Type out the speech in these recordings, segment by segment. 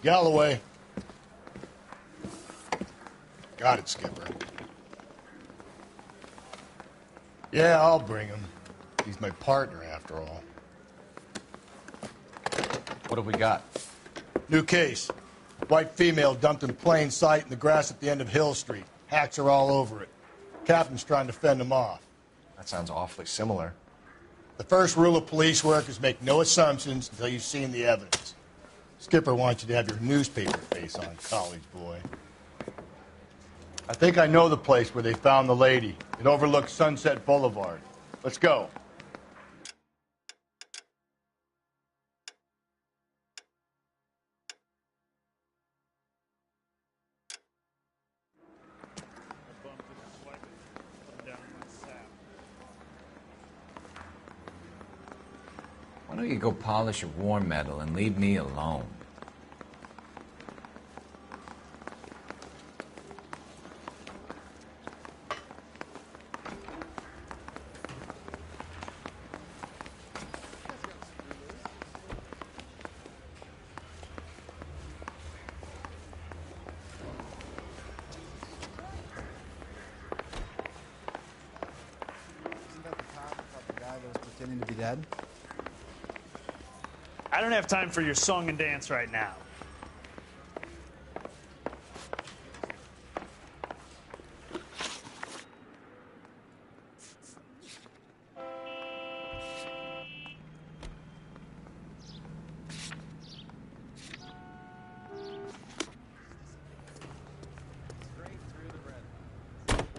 Galloway. Got it, Skipper. Yeah, I'll bring him. He's my partner, after all. What have we got? New case. White female dumped in plain sight in the grass at the end of Hill Street. Hacks are all over it. Captain's trying to fend them off. That sounds awfully similar. The first rule of police work is make no assumptions until you've seen the evidence. Skipper wants you to have your newspaper face on, college boy. I think I know the place where they found the lady. It overlooks Sunset Boulevard. Let's go. Why don't you go polish your war medal and leave me alone? Isn't that the cop about the guy that was pretending to be dead? I don't have time for your song and dance right now.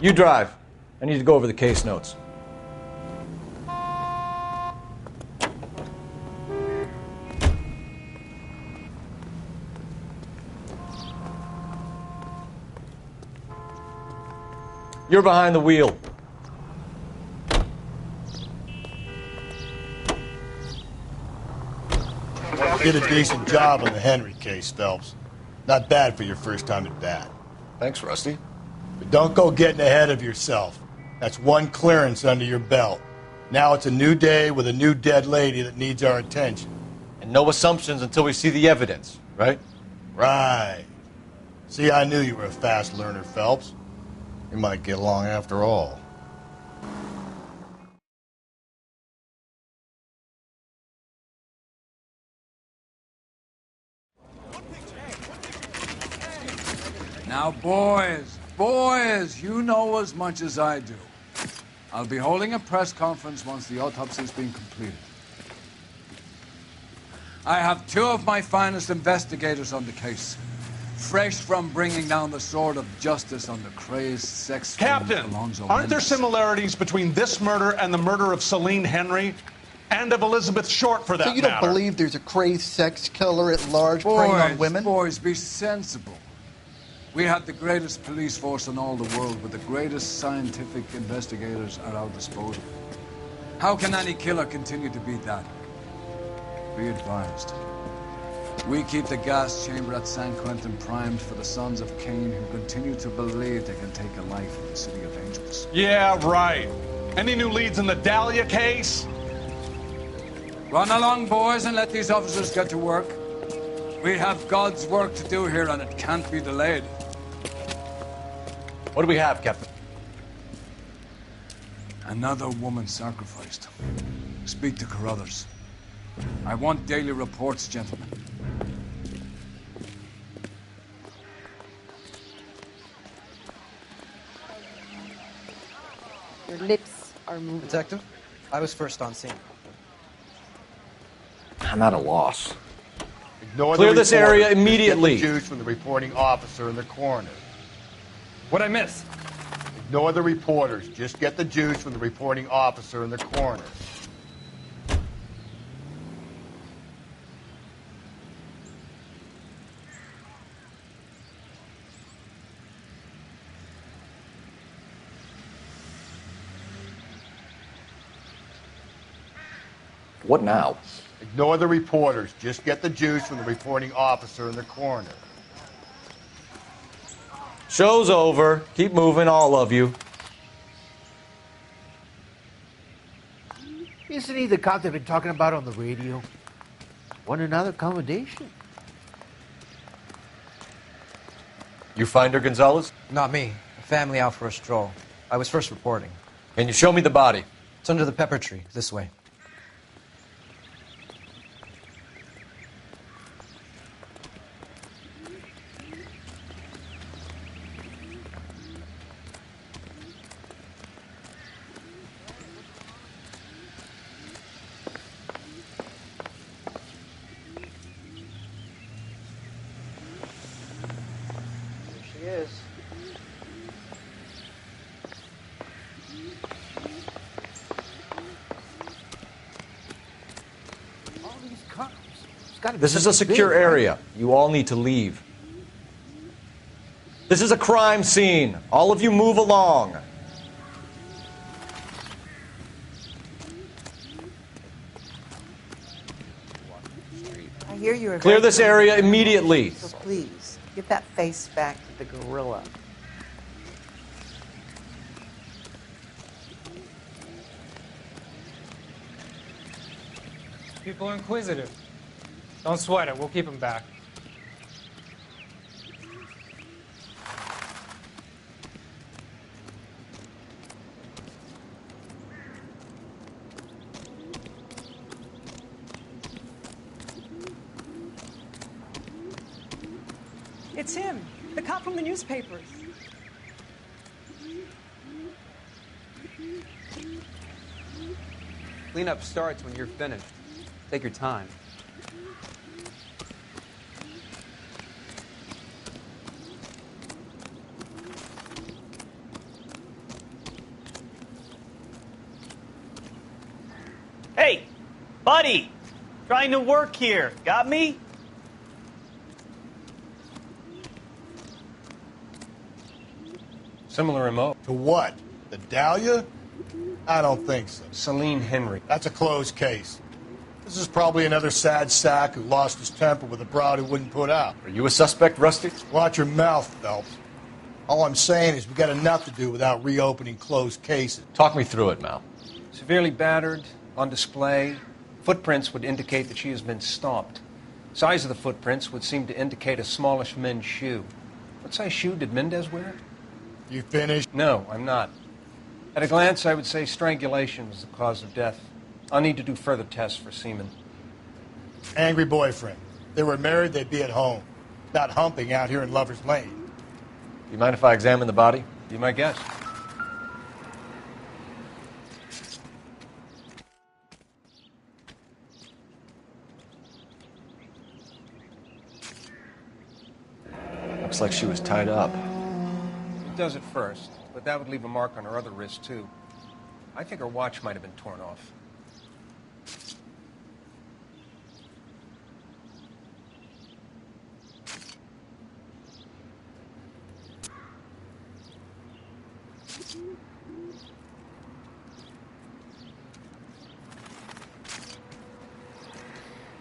You drive. I need to go over the case notes. You're behind the wheel. Did a decent job on the Henry case, Phelps. Not bad for your first time at bat. Thanks, Rusty. But don't go getting ahead of yourself. That's one clearance under your belt. Now it's a new day with a new dead lady that needs our attention. And no assumptions until we see the evidence, right? Right. See, I knew you were a fast learner, Phelps. We might get along after all. Now, boys, you know as much as I do. I'll be holding a press conference once the autopsy's been completed. I have two of my finest investigators on the case. Fresh from bringing down the sword of justice on the crazed sex Captain, aren't there similarities between this murder and the murder of Celine Henry and of Elizabeth Short, for that matter? So you don't believe there's a crazed sex killer at large preying on women? Boys, be sensible. We have the greatest police force in all the world, with the greatest scientific investigators at our disposal. How can any killer continue to beat that? Be advised. We keep the gas chamber at San Quentin primed for the sons of Cain who continue to believe they can take a life in the city of angels. Yeah, right. Any new leads in the Dahlia case? Run along, boys, and let these officers get to work. We have God's work to do here, and it can't be delayed. What do we have, Captain? Another woman sacrificed. Speak to Carruthers. I want daily reports, gentlemen. Your lips are moving. Detective, I was first on scene. I'm at a loss. Ignore Clear the this area reporter. immediately. Just get the juice from the reporting officer and the coroner. What'd I miss? Ignore the reporters. Just get the juice from the reporting officer and the coroner. What now? Ignore the reporters. Just get the juice from the reporting officer and the coroner. Show's over. Keep moving, all of you. Isn't he the cop they've been talking about on the radio? Want another accommodation? You find her, Gonzalez? Not me. A family out for a stroll. I was first reporting. Can you show me the body? It's under the pepper tree, this way. She is. All these cops. It's gotta be This is a something secure big, right? area. You all need to leave. This is a crime scene. All of you move along. I hear you're Clear this area immediately. So please, get that face back to the gorilla. People are inquisitive. Don't sweat it. We'll keep them back. It's him, the cop from the newspapers. Cleanup starts when you're finished. Take your time. Hey, buddy! Trying to work here. Got me? Similar MO. To what? The Dahlia? I don't think so. Celine Henry. That's a closed case. This is probably another sad sack who lost his temper with a broad who wouldn't put out. Are you a suspect, Rusty? Watch your mouth, Phelps. All I'm saying is we got enough to do without reopening closed cases. Talk me through it, Mal. Severely battered, on display. Footprints would indicate that she has been stomped. Size of the footprints would seem to indicate a smallish men's shoe. What size shoe did Mendez wear? You finished? No, I'm not. At a glance, I would say strangulation was the cause of death. I'll need to do further tests for semen. Angry boyfriend. If they were married, they'd be at home. Not humping out here in Lover's Lane. Do you mind if I examine the body? Be my guest. Looks like she was tied up. It does at first, but that would leave a mark on her other wrist, too. I think her watch might have been torn off.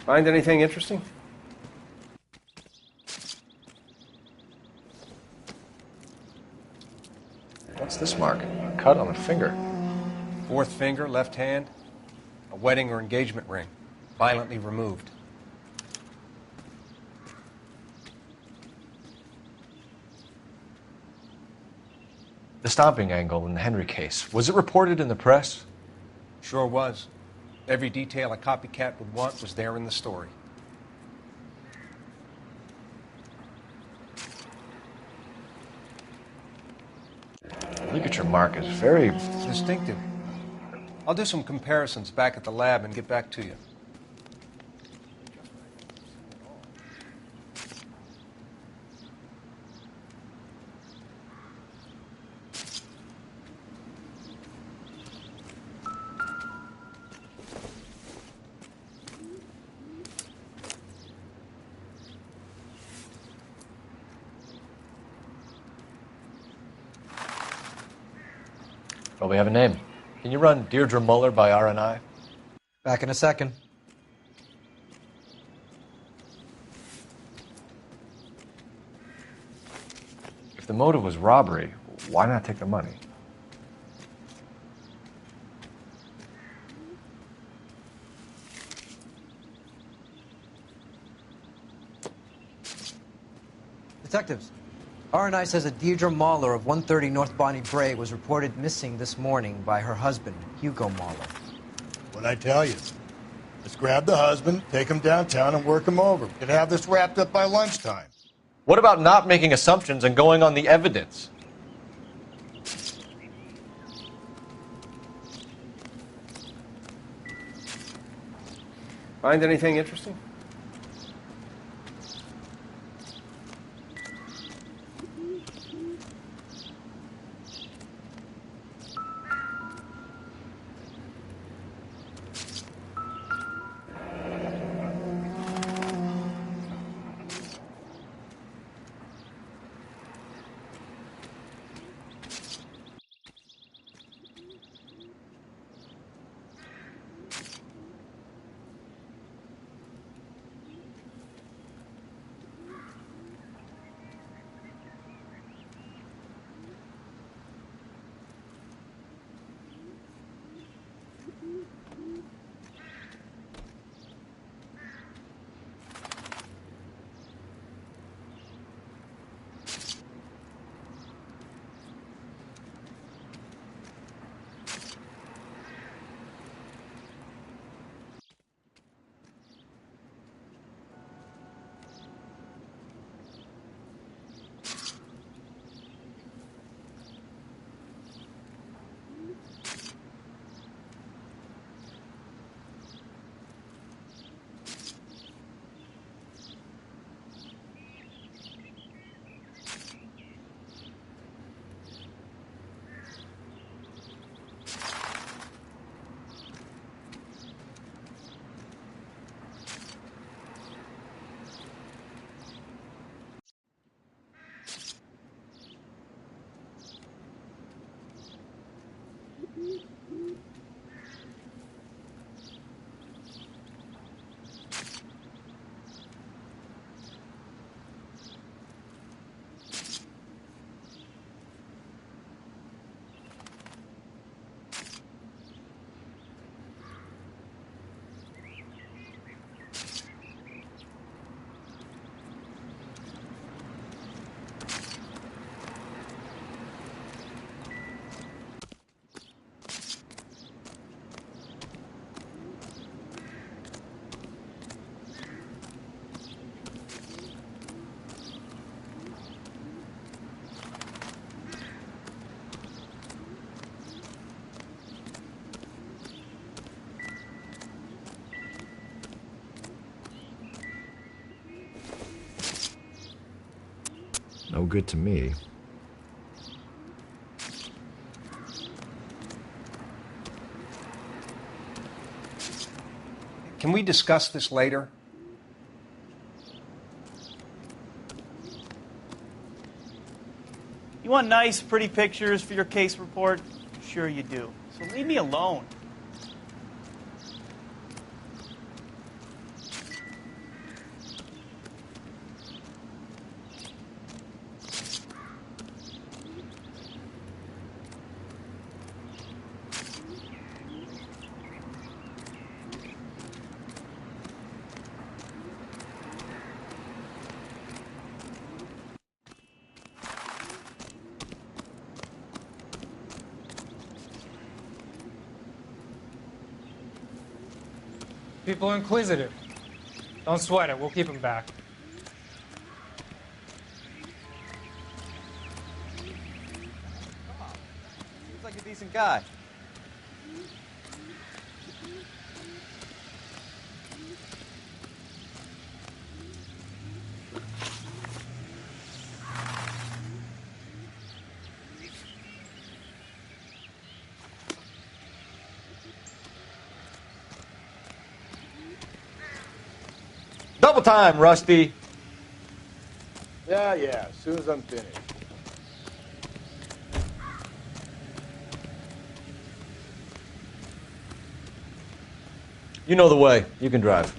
Find anything interesting? What's this mark? A cut on a finger. Fourth finger, left hand. A wedding or engagement ring. Violently removed. The stomping angle in the Henry case. Was it reported in the press? Sure was. Every detail a copycat would want was there in the story. The ligature mark is very distinctive. I'll do some comparisons back at the lab and get back to you. Well, we have a name. Can you run Deirdre Muller by RNI? Back in a second. If the motive was robbery, why not take the money? Detectives, R&I says that Deirdre Mahler of 130 North Bonnie Bray was reported missing this morning by her husband, Hugo Mahler. What'd I tell you? Let's grab the husband, take him downtown, and work him over. We could have this wrapped up by lunchtime. What about not making assumptions and going on the evidence? Find anything interesting? No good to me. Can we discuss this later? You want nice, pretty pictures for your case report? Sure you do. So leave me alone. People are inquisitive. Don't sweat it. We'll keep them back. Seems like a decent guy. Double time, Rusty. Yeah, as soon as I'm finished. You know the way. You can drive.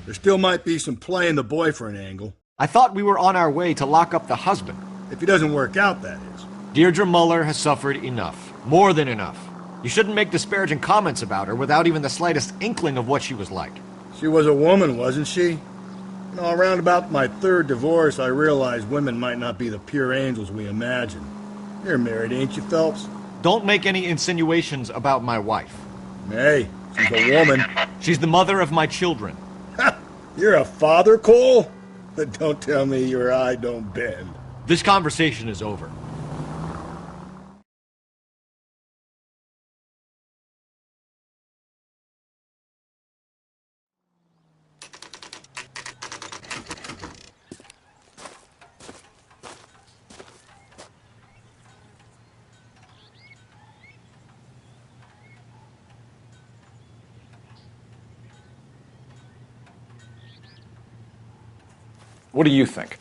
There still might be some play in the boyfriend angle. I thought we were on our way to lock up the husband. If he doesn't work out, that is. Deirdre Muller has suffered enough. More than enough. You shouldn't make disparaging comments about her without even the slightest inkling of what she was like. She was a woman, wasn't she? You know, around about my third divorce, I realized women might not be the pure angels we imagine. You're married, ain't you, Phelps? Don't make any insinuations about my wife. Hey, she's a woman. She's the mother of my children. You're a father, Cole? But don't tell me your eye don't bend. This conversation is over. What do you think?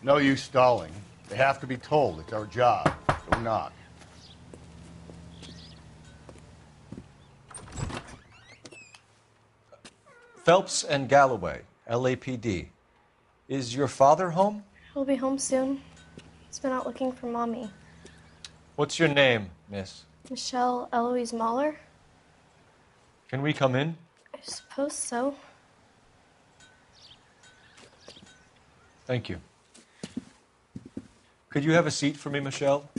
No use stalling. They have to be told. It's our job. Go knock. Phelps and Galloway, LAPD. Is your father home? He'll be home soon. He's been out looking for Mommy. What's your name, miss? Michelle Eloise Mahler? Can we come in? I suppose so. Thank you. Could you have a seat for me, Michelle?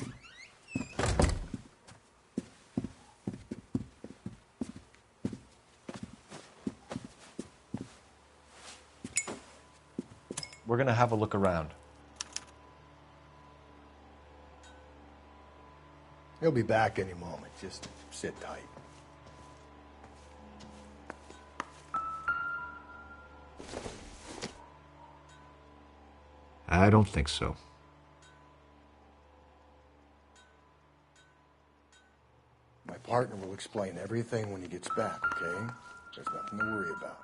We're going to have a look around. He'll be back any moment. Just sit tight. I don't think so. My partner will explain everything when he gets back, okay? There's nothing to worry about.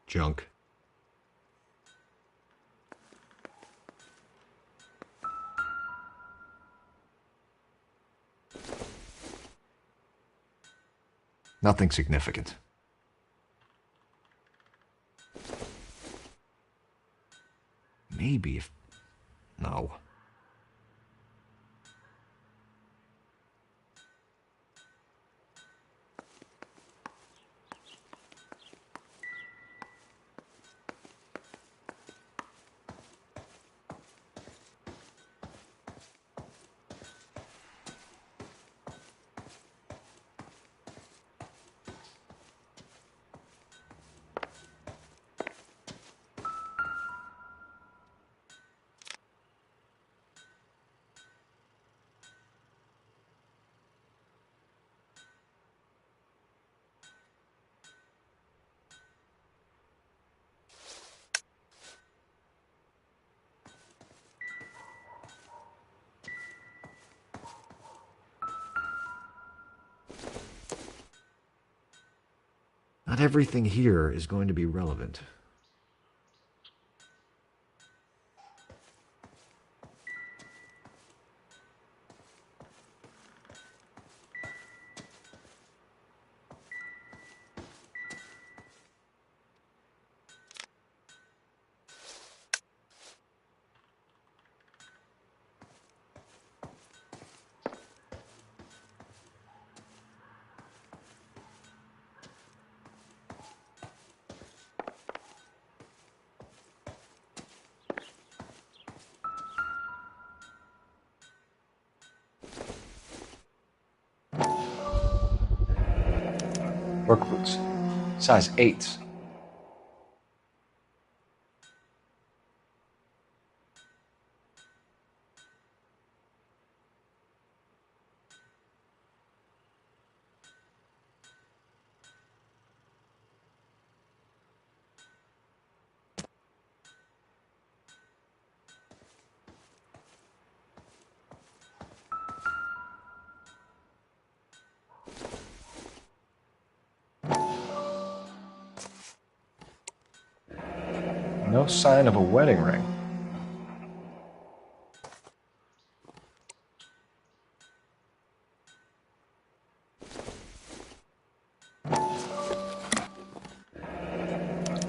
Junk. Nothing significant. Maybe if... No. Not everything here is going to be relevant. Work boots. Size 8s. No sign of a wedding ring.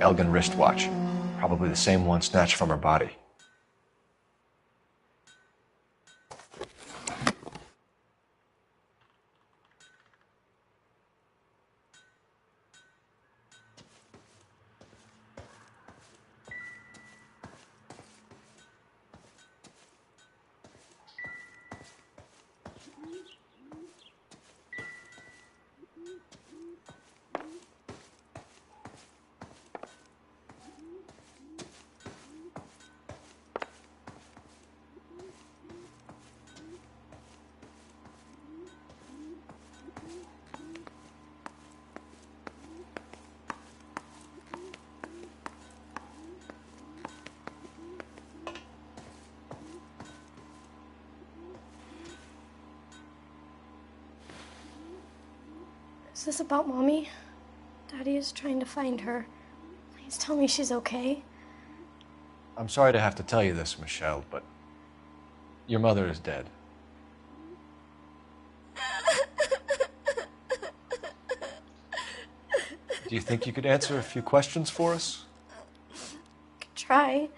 Elgin wristwatch. Probably the same one snatched from her body. Is this about Mommy? Daddy is trying to find her. Please tell me she's okay. I'm sorry to have to tell you this, Michelle, but your mother is dead. Do you think you could answer a few questions for us? Could try.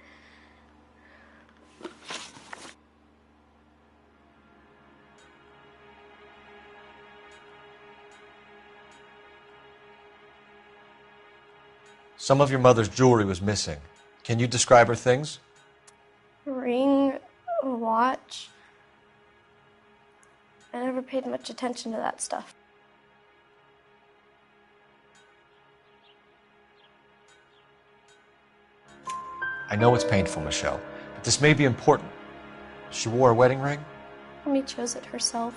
Some of your mother's jewelry was missing. Can you describe her things? A ring, a watch. I never paid much attention to that stuff. I know it's painful, Michelle, but this may be important. She wore a wedding ring? Mommy chose it herself.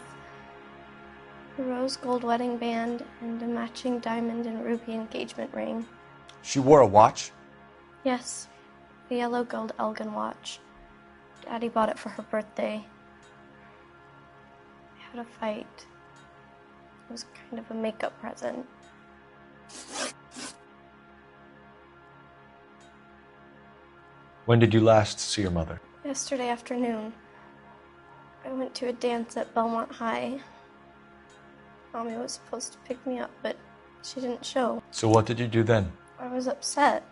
A rose gold wedding band and a matching diamond and ruby engagement ring. She wore a watch? Yes, the yellow gold Elgin watch. Daddy bought it for her birthday. I had a fight. It was kind of a makeup present. When did you last see your mother? Yesterday afternoon. I went to a dance at Belmont High. Mommy was supposed to pick me up, but she didn't show. So what did you do then? I was upset.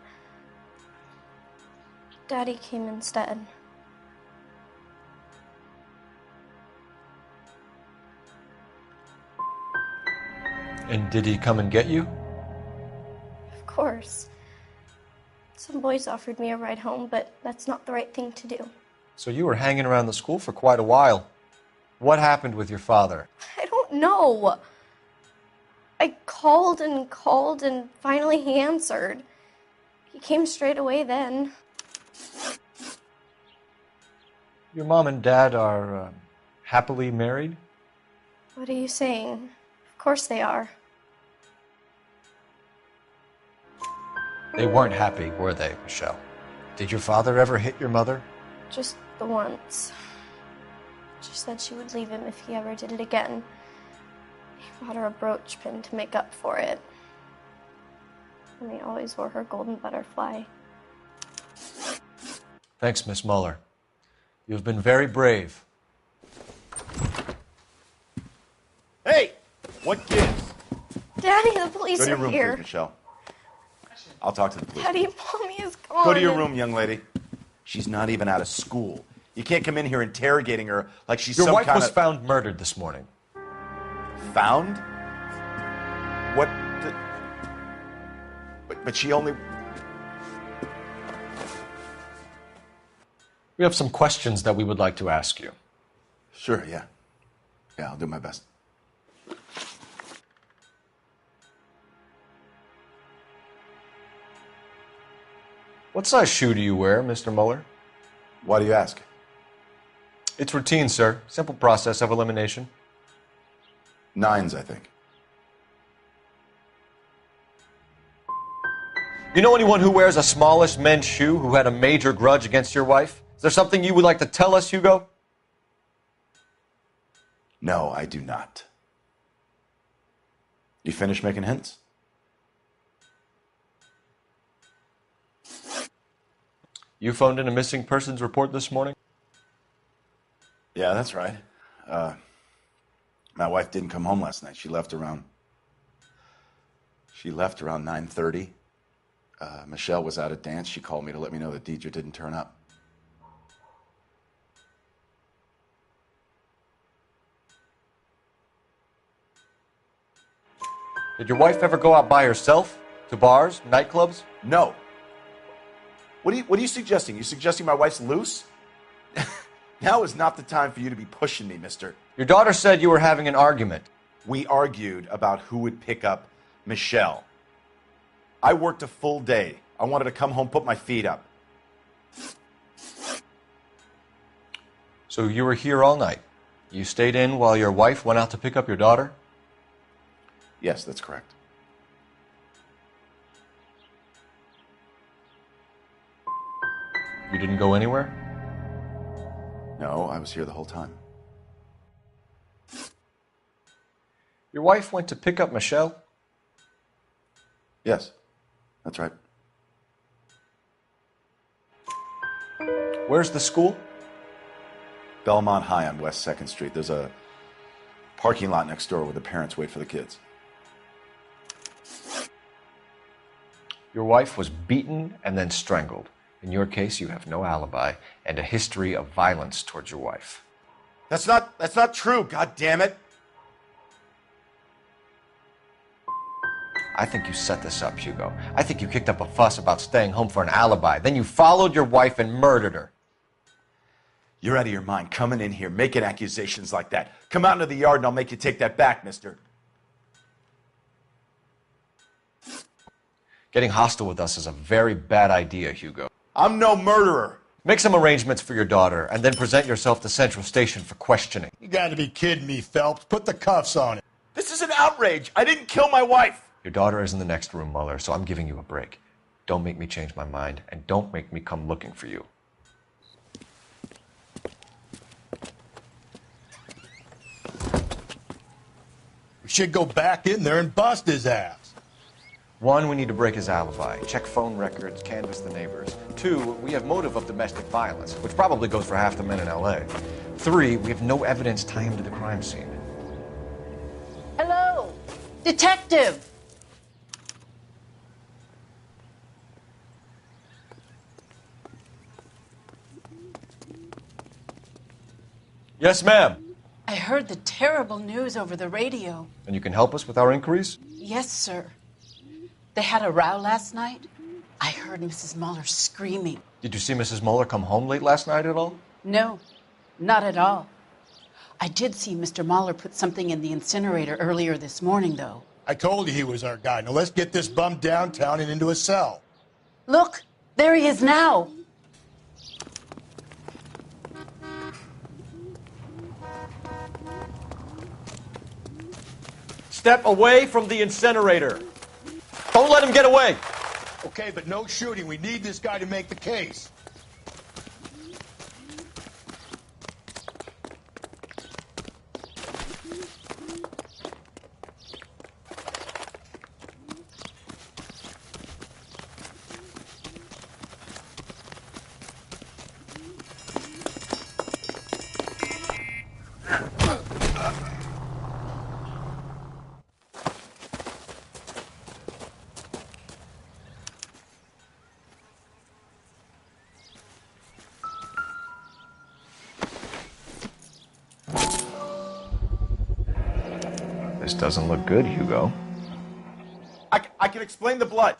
Daddy came instead. And did he come and get you? Of course. Some boys offered me a ride home, but that's not the right thing to do. So you were hanging around the school for quite a while. What happened with your father? I don't know. I called and finally he answered. He came straight away then. Your mom and dad are happily married? What are you saying? Of course they are. They weren't happy, were they, Michelle? Did your father ever hit your mother? Just the once. She said she would leave him if he ever did it again. He bought her a brooch pin to make up for it. And he always wore her golden butterfly. Thanks, Miss Muller. You've been very brave. Hey! What gives? Daddy, the police Go to your are room, here. please, Michelle. I'll talk to the police. Daddy, Mommy is gone. Go to your room, young lady. She's not even out of school. You can't come in here interrogating her like she's Your some wife kind was of... found murdered this morning. Found? What the... But she only... We have some questions that we would like to ask you. Sure, yeah. Yeah, I'll do my best. What size shoe do you wear, Mr. Muller? Why do you ask? It's routine, sir. Simple process of elimination. 9s, I think. You know anyone who wears a smallish men's shoe who had a major grudge against your wife? Is there something you would like to tell us, Hugo? No, I do not. You finished making hints? You phoned in a missing persons report this morning? Yeah, that's right. My wife didn't come home last night. She left around 9:30. Michelle was out at dance. She called me to let me know that Deidre didn't turn up. Did your wife ever go out by herself? To bars, nightclubs? No. What are you suggesting? You suggesting my wife's loose? Now is not the time for you to be pushing me, mister. Your daughter said you were having an argument. We argued about who would pick up Michelle. I worked a full day. I wanted to come home, put my feet up. So you were here all night. You stayed in while your wife went out to pick up your daughter? Yes, that's correct. You didn't go anywhere? No, I was here the whole time. Your wife went to pick up Michelle? Yes, that's right. Where's the school? Belmont High on West 2nd Street. There's a parking lot next door where the parents wait for the kids. Your wife was beaten and then strangled. In your case, you have no alibi and a history of violence towards your wife. That's not true, god damn it. I think you set this up, Hugo. I think you kicked up a fuss about staying home for an alibi. Then you followed your wife and murdered her. You're out of your mind coming in here making accusations like that. Come out into the yard and I'll make you take that back, mister. Getting hostile with us is a very bad idea, Hugo. I'm no murderer. Make some arrangements for your daughter and then present yourself to Central Station for questioning. You gotta be kidding me, Phelps. Put the cuffs on it. This is an outrage. I didn't kill my wife. Your daughter is in the next room, Mueller, so I'm giving you a break. Don't make me change my mind, and don't make me come looking for you. We should go back in there and bust his ass. 1, we need to break his alibi. Check phone records, canvass the neighbors. 2, we have motive of domestic violence, which probably goes for half the men in L.A. 3, we have no evidence tying him to the crime scene. Hello, detective. Yes, ma'am. I heard the terrible news over the radio. And you can help us with our inquiries? Yes, sir. They had a row last night. I heard Mrs. Mueller screaming. Did you see Mrs. Mueller come home late last night at all? No, not at all. I did see Mr. Mueller put something in the incinerator earlier this morning, though. I told you he was our guy. Now let's get this bum downtown and into a cell. Look, there he is now. Step away from the incinerator. Don't let him get away. Okay, but no shooting. We need this guy to make the case. This doesn't look good, Hugo. I can explain the blood.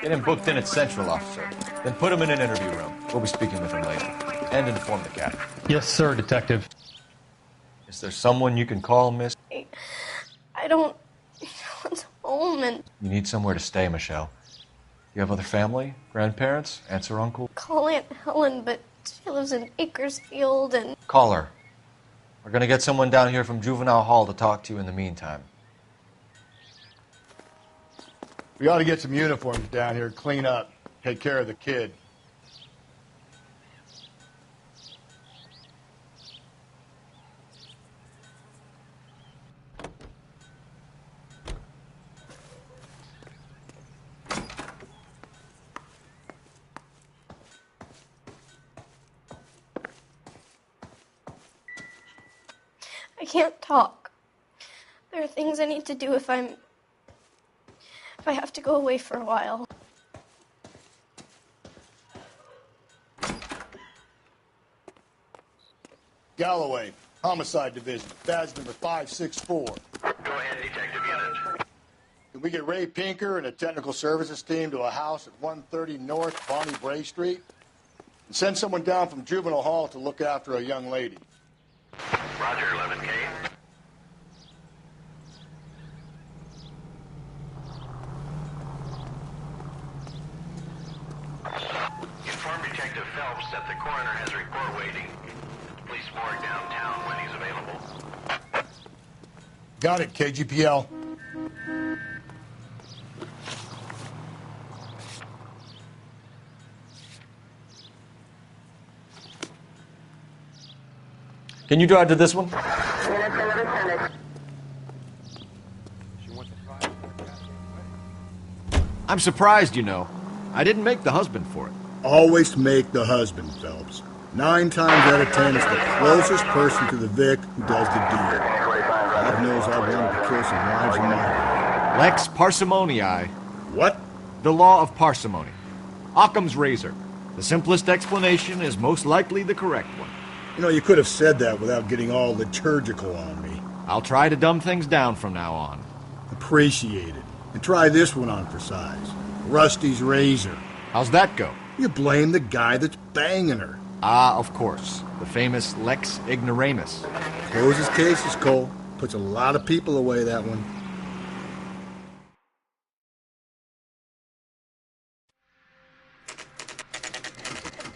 Get him booked in at Central, officer. Then put him in an interview room. We'll be speaking with him later. And inform the cat. Yes, sir, detective. Is there someone you can call, miss? I don't want home and You need somewhere to stay, Michelle. You have other family? Grandparents? Aunts or uncle? call Aunt Helen, but she lives in Bakersfield and... Call her. We're going to get someone down here from Juvenile Hall to talk to you in the meantime. We ought to get some uniforms down here, clean up, take care of the kid. I can't talk. There are things I need to do if I have to go away for a while. Galloway, Homicide Division, badge number 564. Go ahead, Detective Unit. Can we get Ray Pinker and a technical services team to a house at 130 North Bonnie Bray Street? And send someone down from Juvenile Hall to look after a young lady. Roger, 11K. Inform Detective Phelps that the coroner has a report waiting at the police morgue downtown when he's available. Got it, KGPL. Can you drive to this one? I'm surprised, you know. I didn't make the husband for it. Always make the husband, Phelps. 9 times out of 10, it's the closest person to the Vic who does the deed. God knows I've wanted to kill some wives in my life. Lex parsimoniae. What? The law of parsimony. Occam's razor. The simplest explanation is most likely the correct one. You know, you could have said that without getting all liturgical on me. I'll try to dumb things down from now on. Appreciate it. And try this one on for size. Rusty's razor. How's that go? You blame the guy that's banging her. Ah, of course. The famous Lex Ignoramus. Closes cases, Cole. Puts a lot of people away, that one.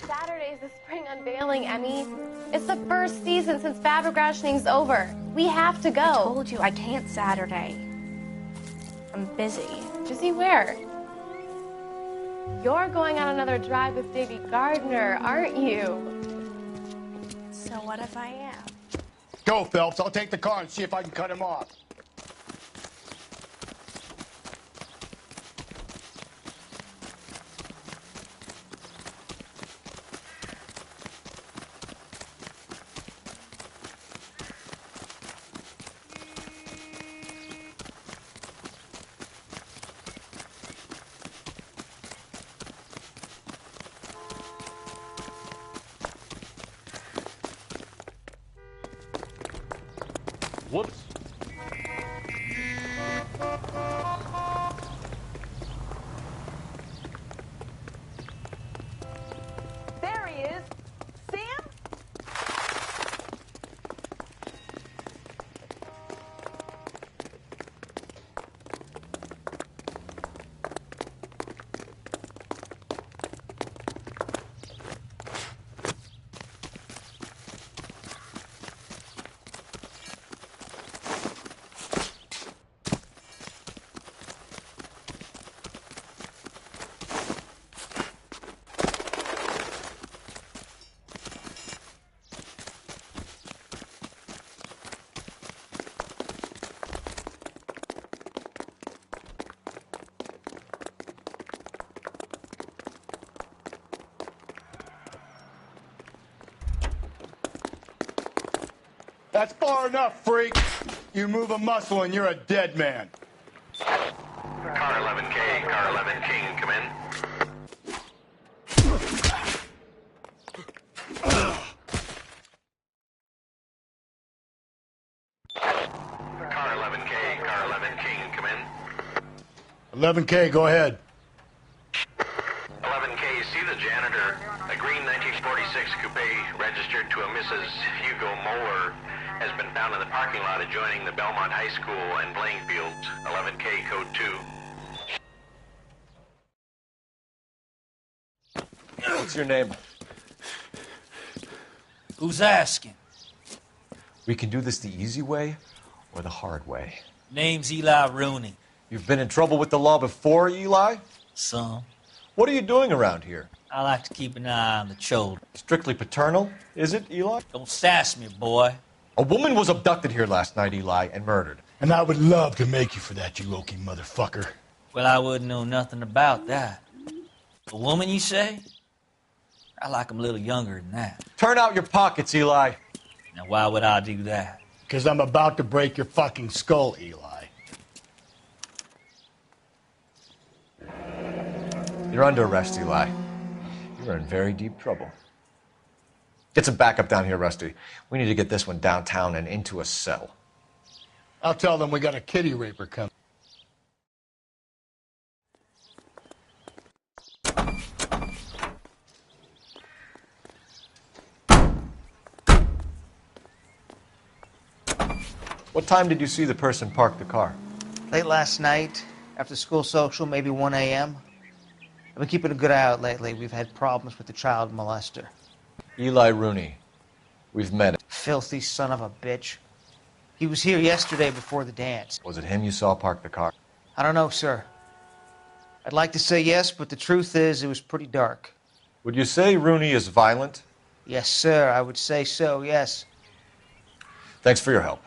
Saturday's the spring unveiling, Emmy. It's the first season since fabric rationing's over. We have to go. I told you I can't Saturday. I'm busy. Busy where? You're going on another drive with Davy Gardner, aren't you? So what if I am? Go, Phelps. I'll take the car and see if I can cut him off. Whoops. There he is. Sam? 'That's far enough, freak. You move a muscle and you're a dead man. Car 11K, Car 11 King, come in. Car 11K, Car 11 King, come in. 11K, go ahead. 11K, see the janitor. A green 1946 coupe registered to a Mrs. Hugo Moeller has been found in the parking lot adjoining the Belmont High School and playing fields. 11K, code 2. What's your name? Who's asking? We can do this the easy way or the hard way. Name's Eli Rooney. You've been in trouble with the law before, Eli? Some. What are you doing around here? I like to keep an eye on the children. Strictly paternal, is it, Eli? Don't sass me, boy. A woman was abducted here last night, Eli, and murdered. And I would love to make you for that, you low-key motherfucker. Well, I wouldn't know nothing about that. A woman, you say? I like 'em a little younger than that. Turn out your pockets, Eli. Now, why would I do that? Because I'm about to break your fucking skull, Eli. You're under arrest, Eli. You're in very deep trouble. Get some backup down here, Rusty. We need to get this one downtown and into a cell. I'll tell them we got a kitty raper coming. What time did you see the person park the car? Late last night, after school social, maybe 1 a.m. I've been keeping a good eye out lately. We've had problems with the child molester. Eli Rooney. We've met him. Filthy son of a bitch. He was here yesterday before the dance. Was it him you saw park the car? I don't know, sir. I'd like to say yes, but the truth is it was pretty dark. Would you say Rooney is violent? Yes, sir, I would say so, yes. Thanks for your help.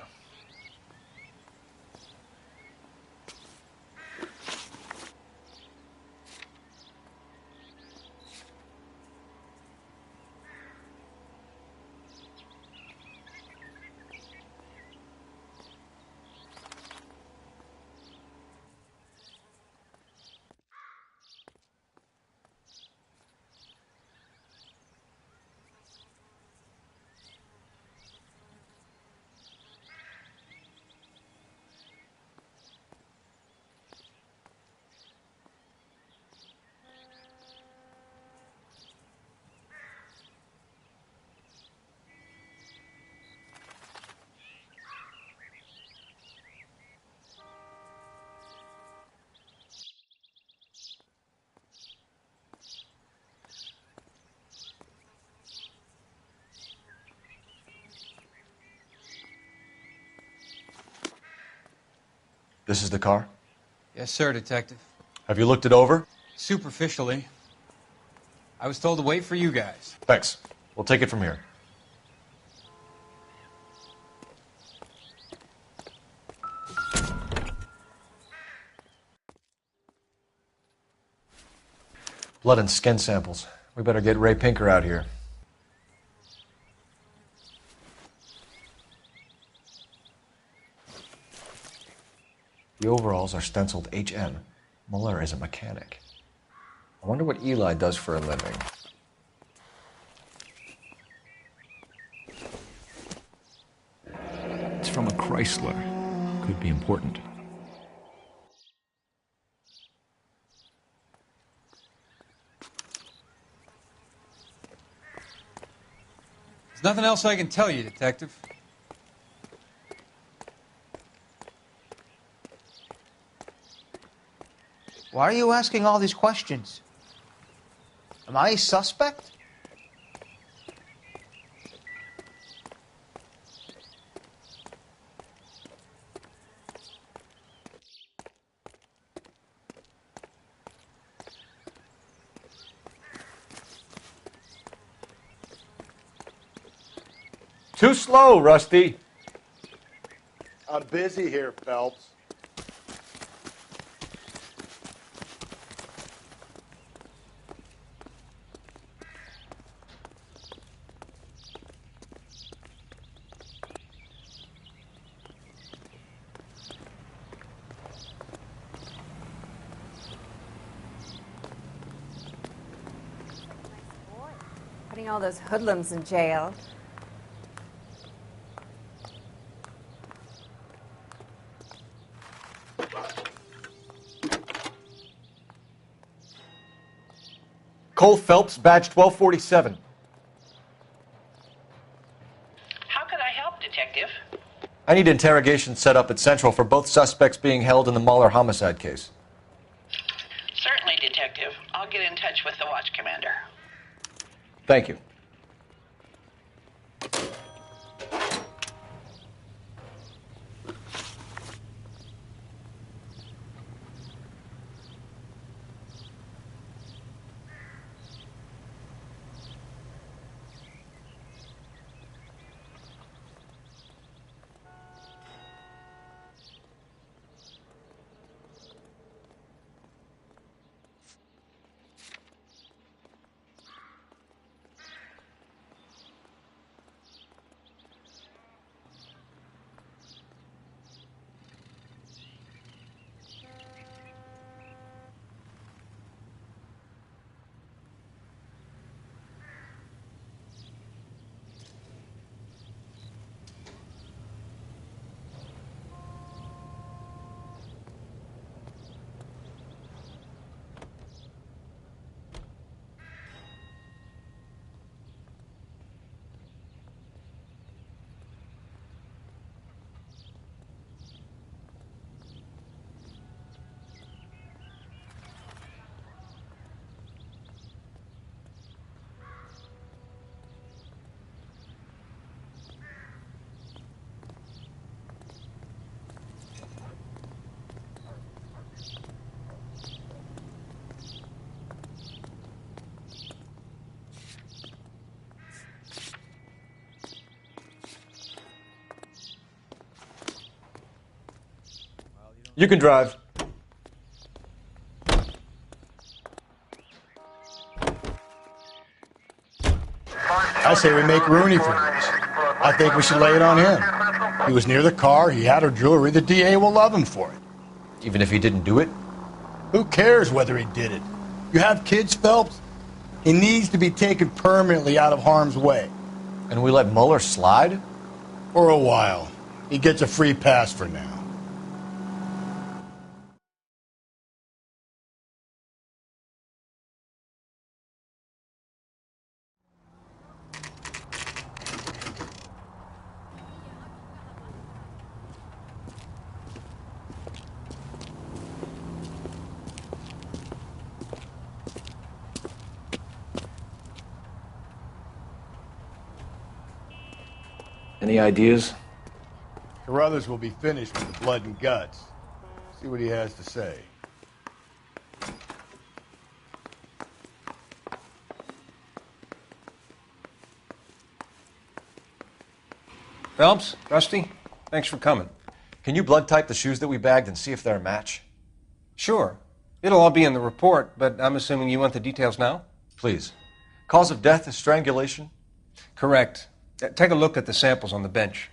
This is the car? Yes, sir, Detective. Have you looked it over? Superficially. I was told to wait for you guys. Thanks. We'll take it from here. Blood and skin samples. We better get Ray Pinker out here. The overalls are stenciled HM. Muller is a mechanic. I wonder what Eli does for a living. It's from a Chrysler. Could be important. There's nothing else I can tell you, Detective. Why are you asking all these questions? Am I a suspect? Too slow, Rusty. I'm busy here, Phelps. Putting all those hoodlums in jail. Cole Phelps, badge 1247. How can I help, Detective? I need interrogation set up at Central for both suspects being held in the Mahler homicide case. Certainly, Detective. I'll get in touch with the watch commander. Thank you. You can drive. I say we make Rooney for this. I think we should lay it on him. He was near the car, he had her jewelry, the DA will love him for it. Even if he didn't do it? Who cares whether he did it? You have kids, Phelps? He needs to be taken permanently out of harm's way. And we let Mueller slide? For a while. He gets a free pass for now. Any ideas? Carruthers will be finished with the blood and guts. See what he has to say. Phelps, Rusty, thanks for coming. Can you blood type the shoes that we bagged and see if they're a match? Sure. It'll all be in the report, but I'm assuming you want the details now? Please. Cause of death is strangulation? Correct. Take a look at the samples on the bench.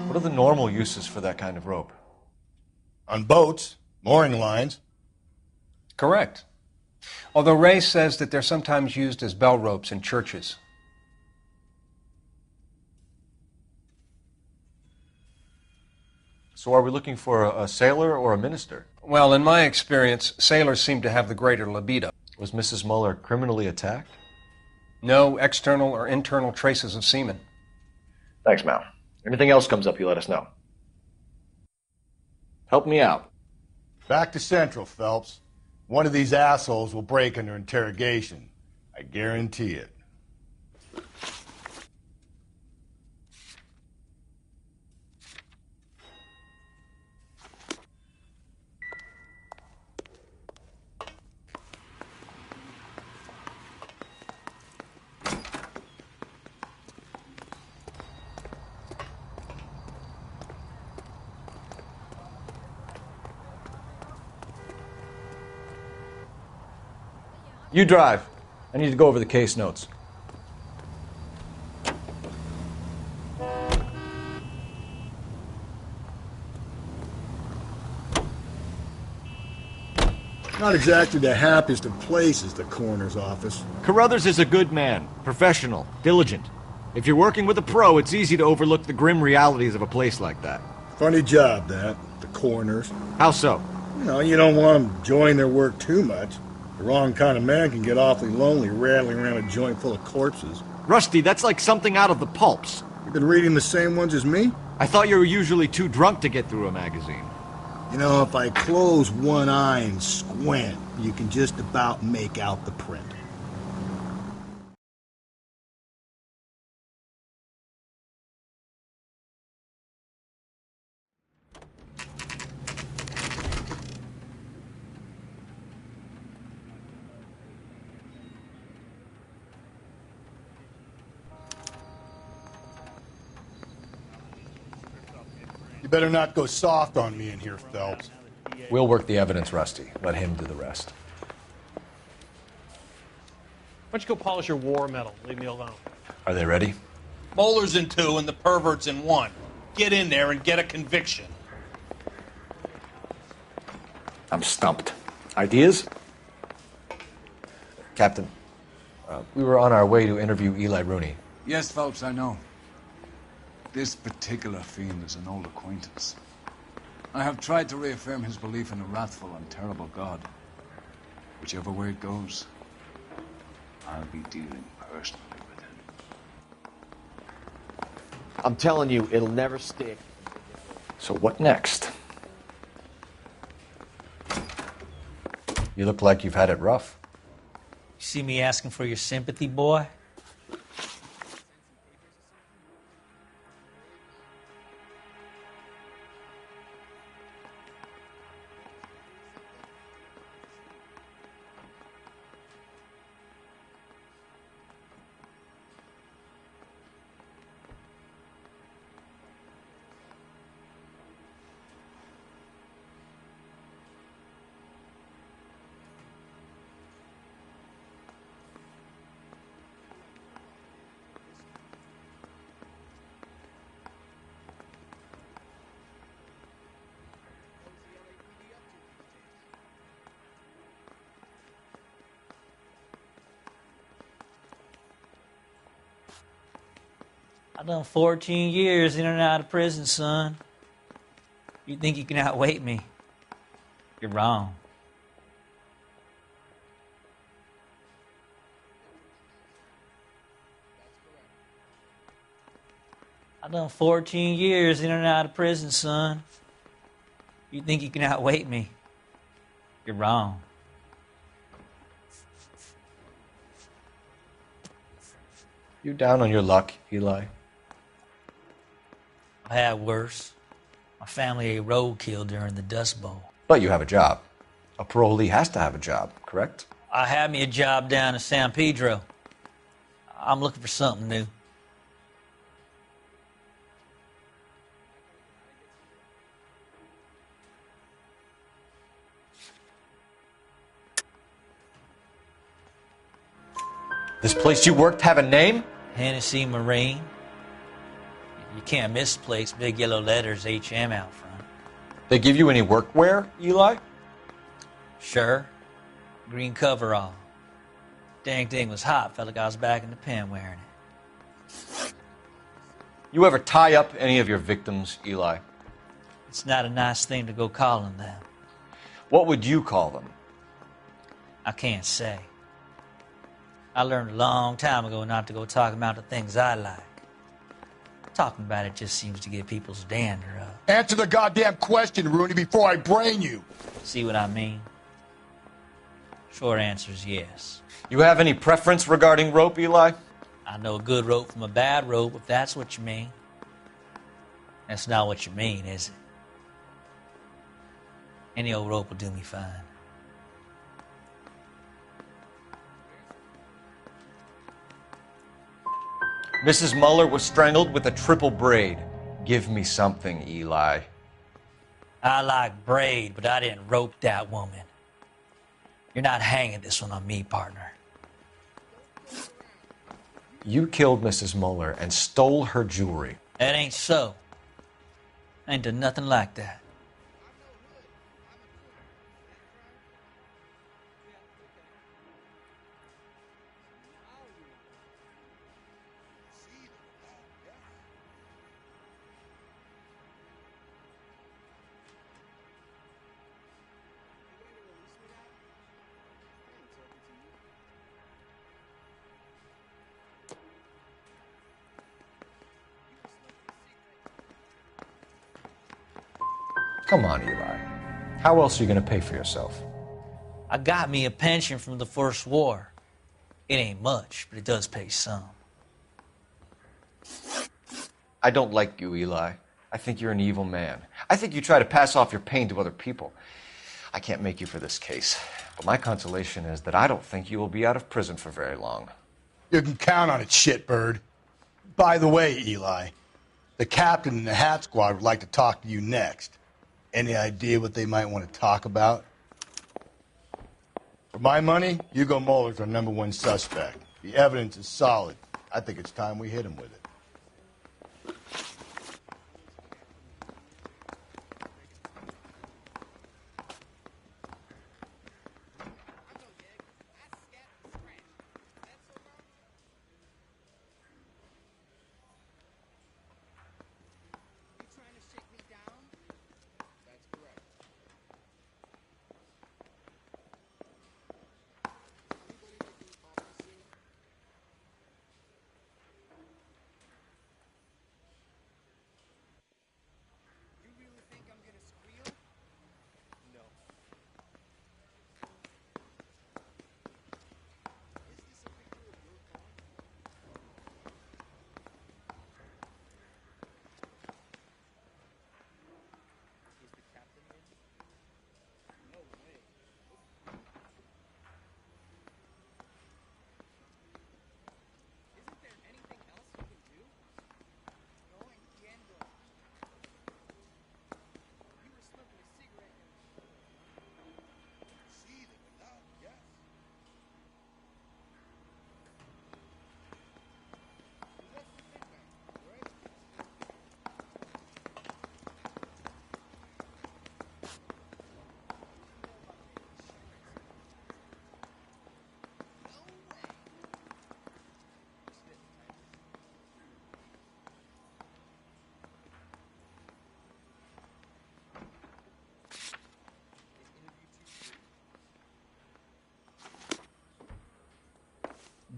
What are the normal uses for that kind of rope? On boats, mooring lines. Correct. Although Ray says that they're sometimes used as bell ropes in churches. So are we looking for a sailor or a minister? Well, in my experience, sailors seem to have the greater libido. Was Mrs. Mueller criminally attacked? No external or internal traces of semen. Thanks, Mal. Anything else comes up, you let us know. Help me out. Back to Central, Phelps. One of these assholes will break under interrogation. I guarantee it. You drive. I need to go over the case notes. Not exactly the happiest of places, the coroner's office. Carruthers is a good man, professional, diligent. If you're working with a pro, it's easy to overlook the grim realities of a place like that. Funny job, that. The coroner's. How so? You don't want them enjoying their work too much. The wrong kind of man can get awfully lonely rattling around a joint full of corpses. Rusty, that's like something out of the pulps. You've been reading the same ones as me? I thought you were usually too drunk to get through a magazine. If I close one eye and squint, you can just about make out the print. You better not go soft on me in here, Phelps. We'll work the evidence, Rusty. Let him do the rest. Why don't you go polish your war medal? Leave me alone. Are they ready? Bowler's in 2 and the pervert's in 1. Get in there and get a conviction. I'm stumped. Ideas? Captain, we were on our way to interview Eli Rooney. Yes, Phelps, I know. This particular fiend is an old acquaintance. I have tried to reaffirm his belief in a wrathful and terrible God. Whichever way it goes, I'll be dealing personally with him. I'm telling you, it'll never stick. So what next? You look like you've had it rough. You see me asking for your sympathy, boy? I done 14 years in and out of prison, son. You think you can outweight me? You're wrong. I done 14 years in and out of prison, son. You think you can outweight me? You're wrong. You down on your luck, Eli? I had worse. My family ate roadkill during the Dust Bowl. But you have a job. A parolee has to have a job, correct? I had me a job down in San Pedro. I'm looking for something new. This place you worked have a name? Hennessy Marine. You can't misplace big yellow letters HM out front. They give you any workwear, Eli? Sure. Green coverall. Dang thing was hot. Felt like I was back in the pen wearing it. You ever tie up any of your victims, Eli? It's not a nice thing to go calling them. What would you call them? I can't say. I learned a long time ago not to go talking about the things I like. Talking about it just seems to get people's dander up. Answer the goddamn question, Rooney, before I brain you. See what I mean? Short answer is yes. You have any preference regarding rope, Eli? I know a good rope from a bad rope, if that's what you mean. That's not what you mean, is it? Any old rope will do me fine. Mrs. Muller was strangled with a triple braid. Give me something, Eli. I like braid, but I didn't rope that woman. You're not hanging this one on me, partner. You killed Mrs. Muller and stole her jewelry. That ain't so. I ain't done nothing like that. Come on, Eli. How else are you going to pay for yourself? I got me a pension from the First War. It ain't much, but it does pay some. I don't like you, Eli. I think you're an evil man. I think you try to pass off your pain to other people. I can't make you for this case, but my consolation is that I don't think you will be out of prison for very long. You can count on it, shitbird. By the way, Eli, the captain and the hat squad would like to talk to you next. Any idea what they might want to talk about? For my money, Hugo Muller's our #1 suspect. The evidence is solid. I think it's time we hit him with it.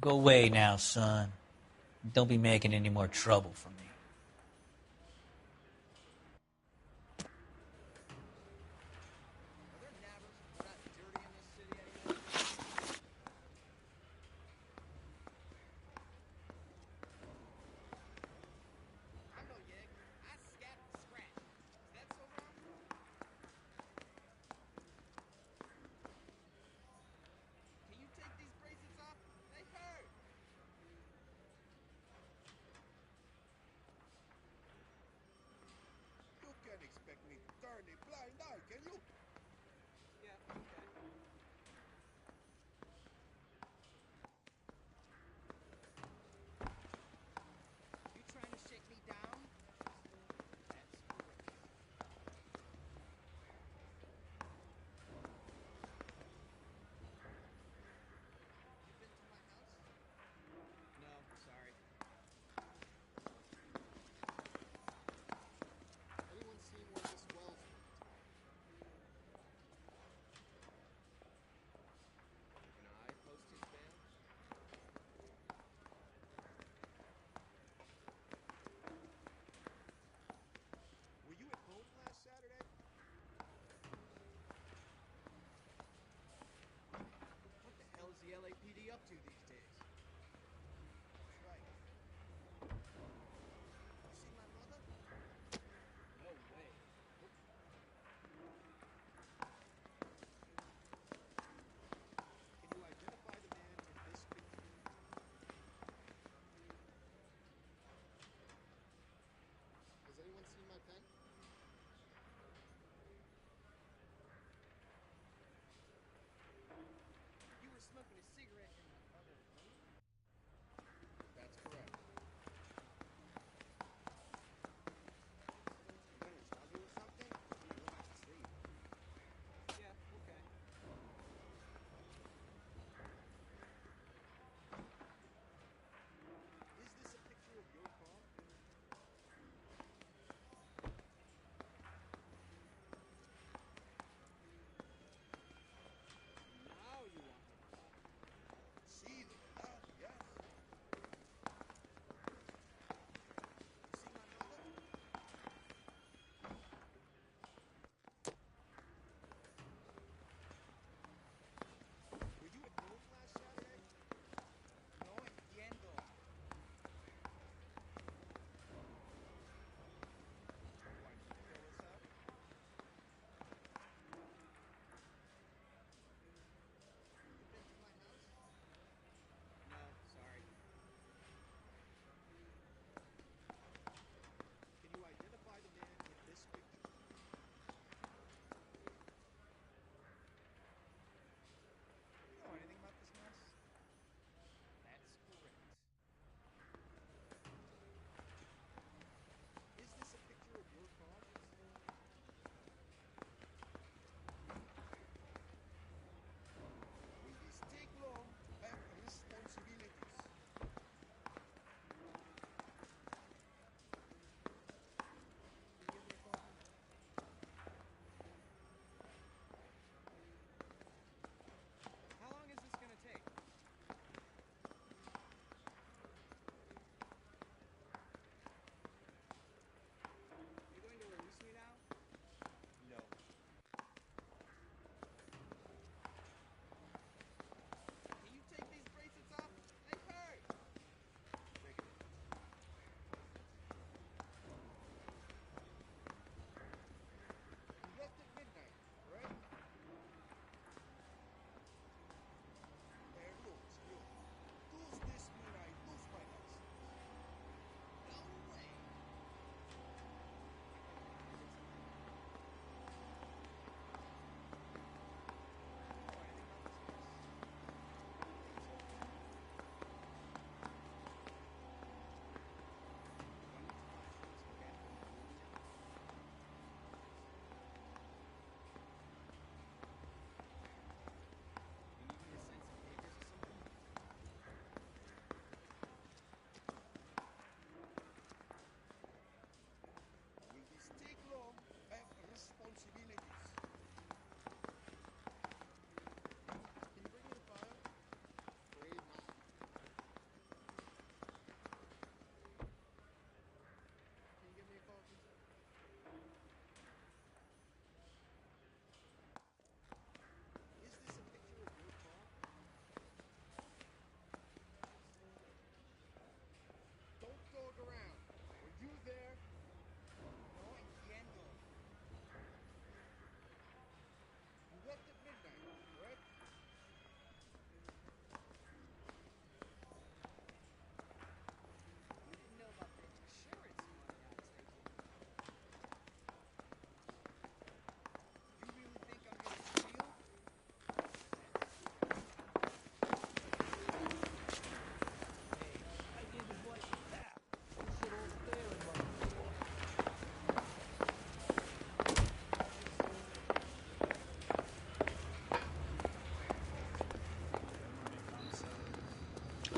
Go away now, son. Don't be making any more trouble for me.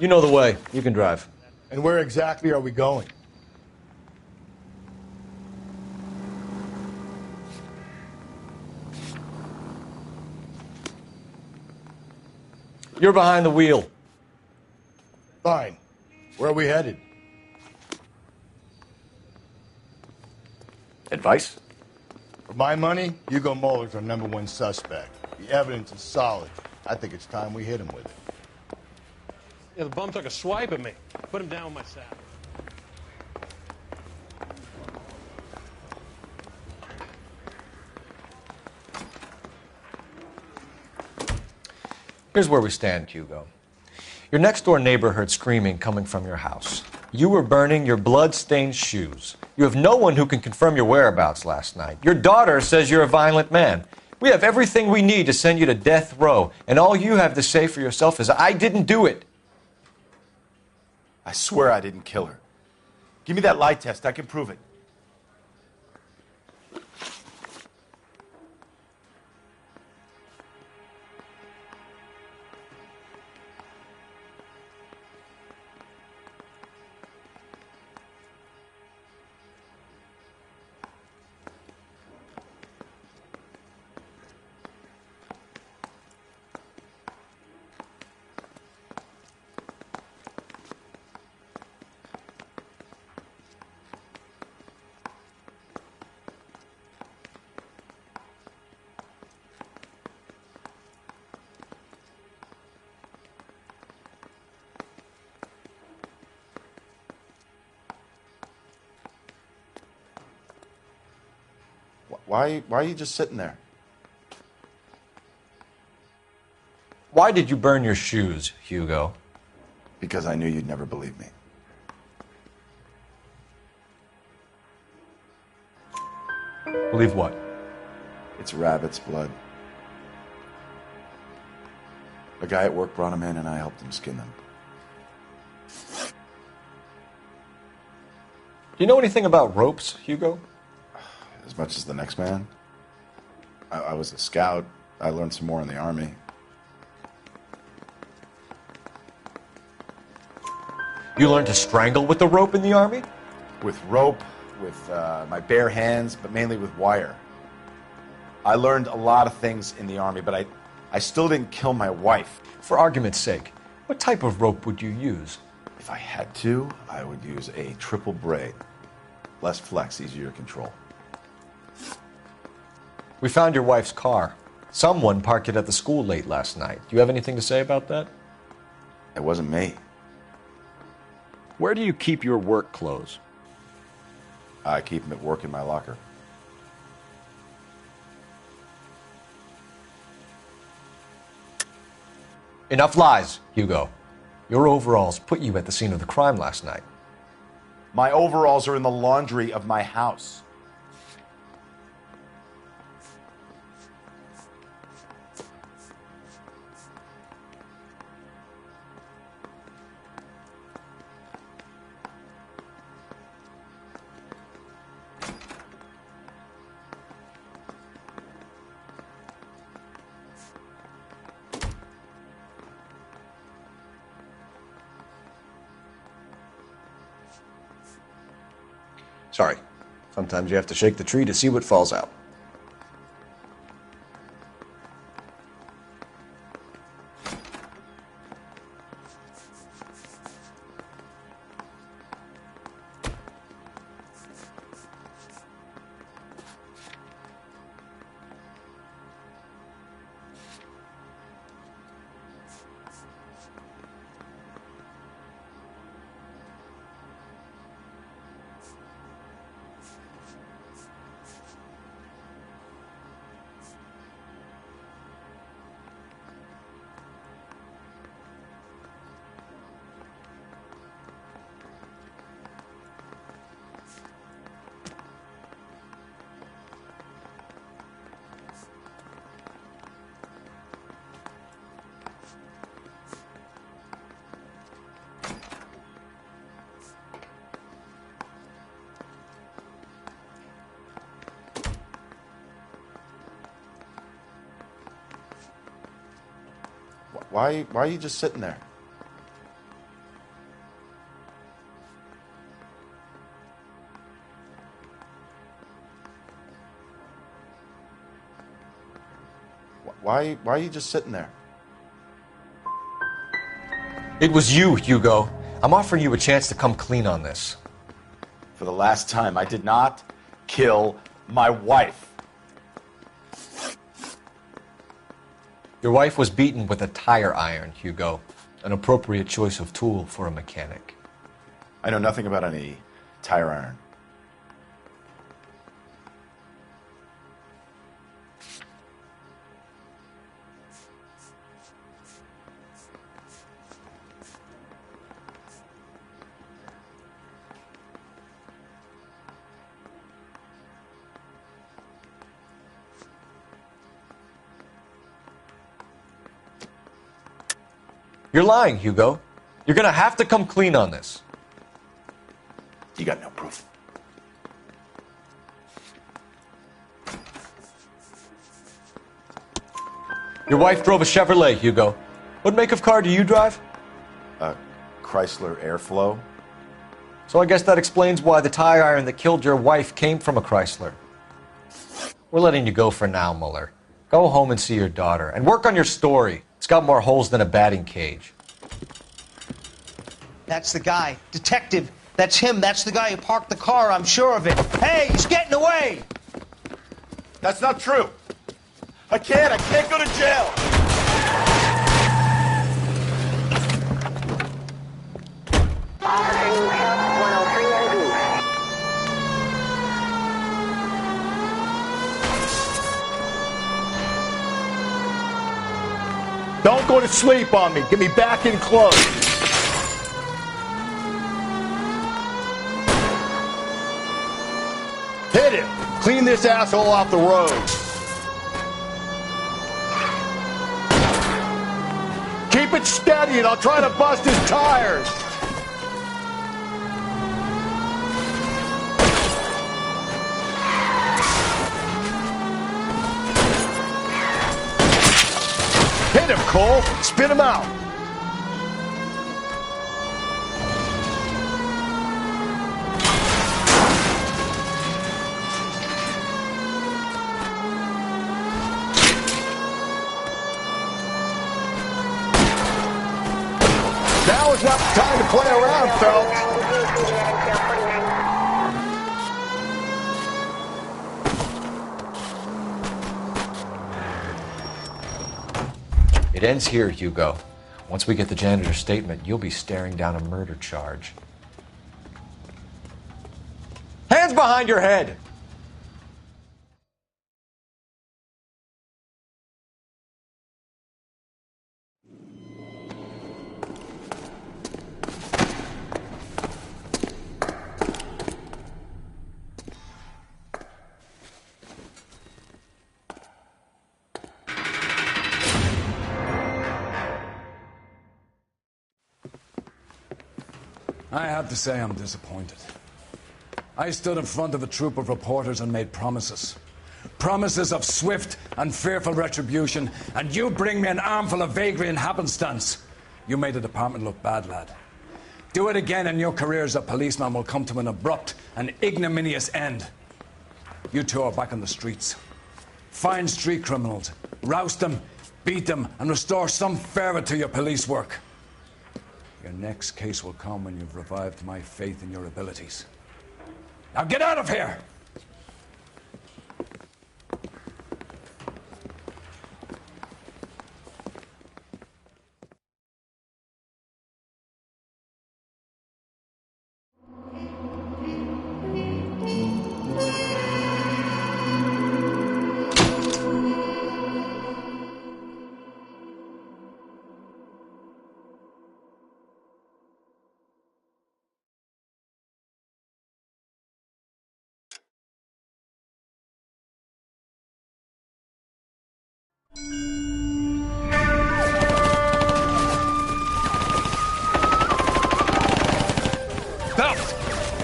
You know the way. You can drive. And where exactly are we going? You're behind the wheel. Fine. Where are we headed? Advice? For my money, Hugo Muller's our #1 suspect. The evidence is solid. I think it's time we hit him with it. Yeah, the bum took a swipe at me. Put him down with my saddle. Here's where we stand, Hugo. Your next-door neighbor heard screaming coming from your house. You were burning your blood-stained shoes. You have no one who can confirm your whereabouts last night. Your daughter says you're a violent man. We have everything we need to send you to death row, and all you have to say for yourself is, I didn't do it. I swear I didn't kill her. Give me that lie test. I can prove it. Why are you just sitting there? Why did you burn your shoes, Hugo? Because I knew you'd never believe me. Believe what? It's rabbit's blood. A guy at work brought them in and I helped him skin them. Do you know anything about ropes, Hugo? As much as the next man. I was a scout. I learned some more in the Army. You learned to strangle with the rope in the Army? With rope, with my bare hands, but mainly with wire. I learned a lot of things in the Army, but I still didn't kill my wife. For argument's sake, what type of rope would you use? If I had to, I would use a triple braid. Less flex, easier to control. We found your wife's car. Someone parked it at the school late last night. Do you have anything to say about that? It wasn't me. Where do you keep your work clothes? I keep them at work in my locker. Enough lies, Hugo. Your overalls put you at the scene of the crime last night. My overalls are in the laundry of my house. Sorry. Sometimes you have to shake the tree to see what falls out. Why are you just sitting there? Why are you just sitting there? It was you, Hugo. I'm offering you a chance to come clean on this. For the last time, I did not kill my wife. Your wife was beaten with a tire iron, Hugo. An appropriate choice of tool for a mechanic. I know nothing about any tire iron. You're lying, Hugo. You're gonna have to come clean on this. You got no proof. Your wife drove a Chevrolet, Hugo. What make of car do you drive? A Chrysler Airflow. So I guess that explains why the tire iron that killed your wife came from a Chrysler. We're letting you go for now, Mueller. Go home and see your daughter, and work on your story. It's got more holes than a batting cage. That's the guy. Detective. That's him. That's the guy who parked the car. I'm sure of it. Hey, he's getting away! That's not true. I can't go to jail. Don't go to sleep on me. Get me back in close. Hit him. Clean this asshole off the road. Keep it steady and I'll try to bust his tires. Hit him, Cole. Spit him out. Now is not the time to play around, Phelps. It ends here, Hugo. Once we get the janitor's statement, you'll be staring down a murder charge. Hands behind your head! I have to say I'm disappointed. I stood in front of a troop of reporters and made promises. Promises of swift and fearful retribution, and you bring me an armful of vagary and happenstance. You made the department look bad, lad. Do it again and your career as a policeman will come to an abrupt and ignominious end. You two are back on the streets. Find street criminals, roust them, beat them, and restore some fervour to your police work. Your next case will come when you've revived my faith in your abilities. Now get out of here!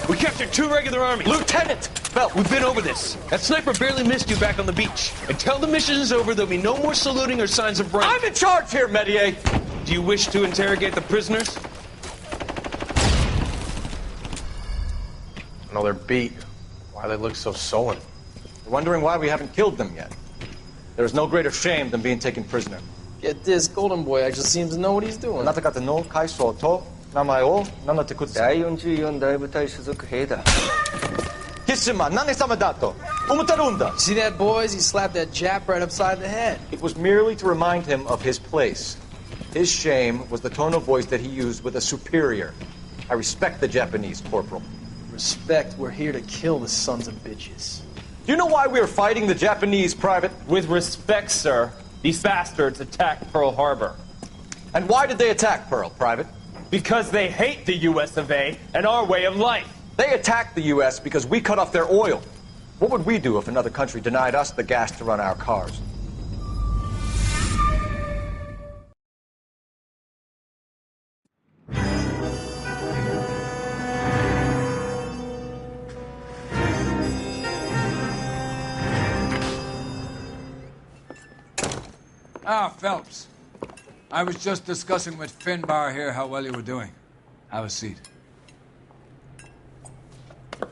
We captured 2 regular army. Lieutenant! Belt, we've been over this. That sniper barely missed you back on the beach. Until the mission is over, there'll be no more saluting or signs of rank. I'm in charge here, Medier! Do you wish to interrogate the prisoners? No, they're beat. Why they look so sullen? We're wondering why we haven't killed them yet. There's no greater shame than being taken prisoner. Get this, Golden Boy actually seems to know what he's doing. 나타가는 Caso to 나마요 나나테쿠츠. Hissima, nane samadato. Umutarunda. See that, boys? He slapped that Jap right upside the head. It was merely to remind him of his place. His shame was the tone of voice that he used with a superior. I respect the Japanese, Corporal. Respect, we're here to kill the sons of bitches. Do you know why we are fighting the Japanese, Private? With respect, sir, these bastards attacked Pearl Harbor. And why did they attack Pearl, Private? Because they hate the US of A and our way of life. They attacked the U.S. because we cut off their oil. What would we do if another country denied us the gas to run our cars? Ah, Phelps. I was just discussing with Finbar here how well you were doing. Have a seat.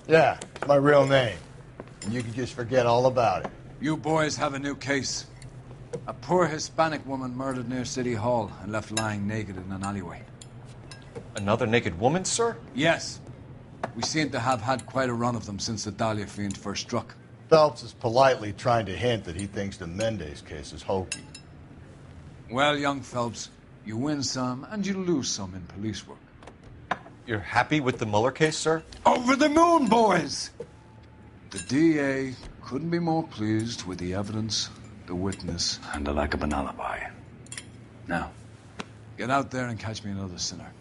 Yeah, it's my real name. And you can just forget all about it. You boys have a new case. A poor Hispanic woman murdered near City Hall and left lying naked in an alleyway. Another naked woman, sir? Yes. We seem to have had quite a run of them since the Dahlia fiend first struck. Phelps is politely trying to hint that he thinks the Mendez case is hokey. Well, young Phelps, you win some and you lose some in police work. You're happy with the Mueller case, sir? Over the moon, boys! The DA couldn't be more pleased with the evidence, the witness, and the lack of an alibi. Now, get out there and catch me another sinner.